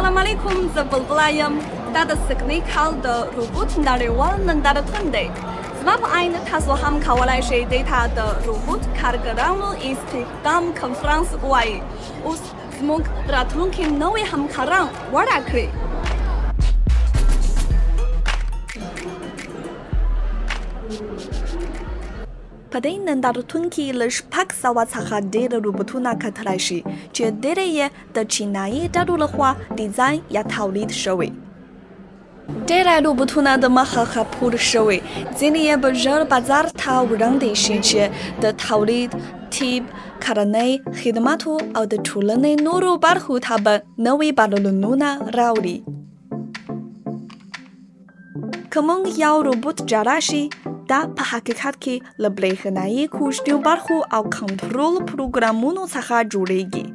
السلام علیکم زه بلبله یم دا د سږني کال د روبوټ نړیوال نندارتون دی زما په عین تاسو هم کولی شئ دې ته د روبوټ کارګرانو استخدام کنفرانس ووایي اوس زموږ راتلونکي نوي همکاران وړه کړي په دې نندارتون کې له 600 څخه ډېر روبوټونه کتلی شي چې ډېر یې د چینایی ډلو لخوا ډیزاین یا تولید شوي ډېر روبوټونه د مخه خپور شوي ځینې یې به ژر بازار ته وړاندې شي چې د تولید طب کرنې خدماتو او د ټولنې نورو برخو ته به نوي بدلونونه راوړي که موږ یو روبوټ جوړ شي دا په حقیقت کې له برېښنایي کوچنیو برخو او کنټرول پروګرامونو څخه جوړیږي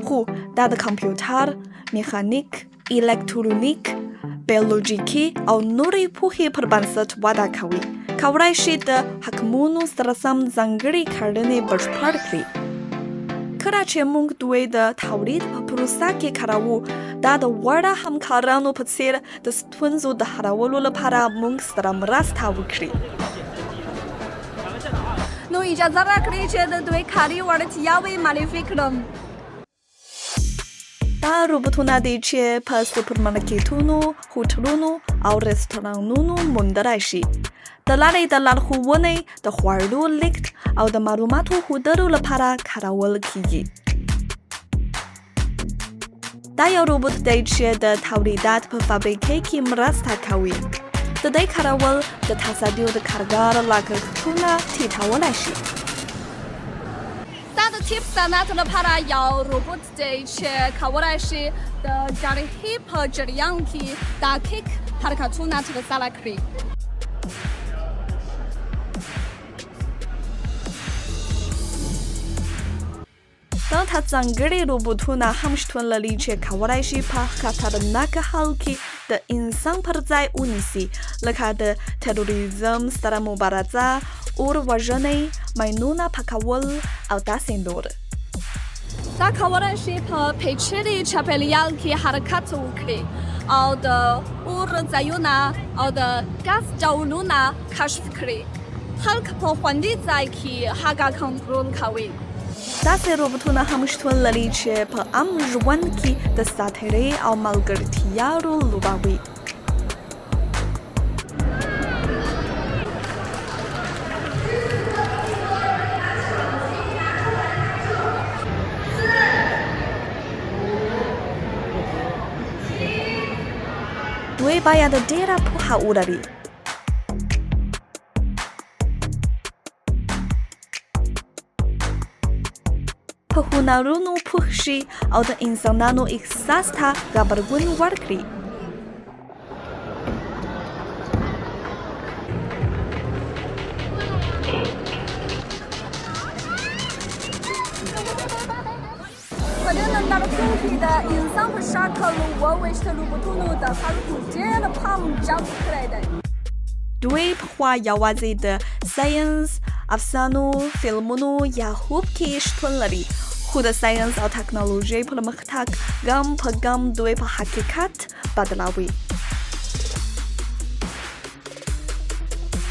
خو دا د کمپیوټر میخانیک الکترونیک بیولوژیکي او نورې پوهې پر بنسټ وده کوي کولی شي د حکمونو سره سم ځانګړې کړنې بشپړ کړي کله چې موږ دوی د تولید په پروسه کې کاروو دا د وړه همکارانو په څیر د ستونزو د حلولو لپاره موږ سره مرسته وکړي نو اجازه راکړئ چې د دوی کاري وړتیاوې معرفي کړم دا روبوټونه دي چې په سوپرمارکیټونو هوټلونو او رستورانونو موندلی شي د لارې د لارښوونې د خوړو لیږد او د معلوماتو ښودلو لپاره کارول کیږي دا یو روبوټ دی چې د تولیدات په فابریکې کې مرسته کوي د دې کارول د تصدیو د کارګر لګښتونه ټیټولی شي دا د طب صنعت لپاره یو روبوټ دی چې کولی شي د جراحي په جریان کې دقیق حرکتونه ترسره کړي دلته ځانګړي روبوټونه هم شتون لري چې کولی شي په خطرناک حال کې د انسان پر ځای ونیسي لکه د تروریزم سره مبارزه اور وژنې ماینونه پاکول او داسې نور دا کولی شي په پیچلي چاپیریال کې حرکت وکړي او د اور ځایونه او د ګاز ډولونه کشف کړي خلک په خوندي ځای کې هغه کنټرول کوي داسې روبوټونه هم شتون لري چې په عام ژوند کې د ساتیرۍ او ملګرتیا رول لوبوي دوی باید ډېره پوهه ولري په هنرونو پوه شي او د انسانانو احساس ته غبرګون ورکړي په دې نندارتون کې د انسان په شکل وویشت روبوټونو د خلکو ډېر پام جلب کړی دی دوی پخوا یوازې د ساینس افسانو فلمونو یا خوب کې شتون لري خو د ساینس او ټکنالوژۍ پرمختګ ګام په ګام دوی په حقیقت بدلوي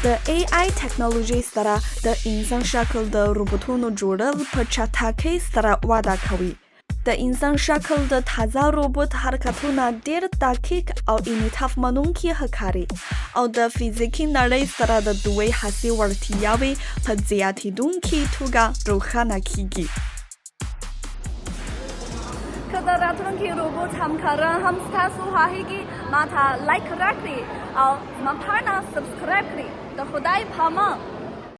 د AI ټکنالوژۍ سره د انسان شکل د روبوټونو جوړل په چټکۍ سره وده کوي د انسان شکل د تازه روبوټ حرکتونه ډېر دقیق او انعطاف منونکي ښکاري او د فزیکي نړۍ سره د دوی حسي وړتیاوې په زیاتېدونکې توګه روښانه کیږي که د راتلونکي روبوټ همکاران هم ستاسو خوښېږي ما ته لایک راکړئ او زما پاڼه سبسکرایب کړئ د خدای په امان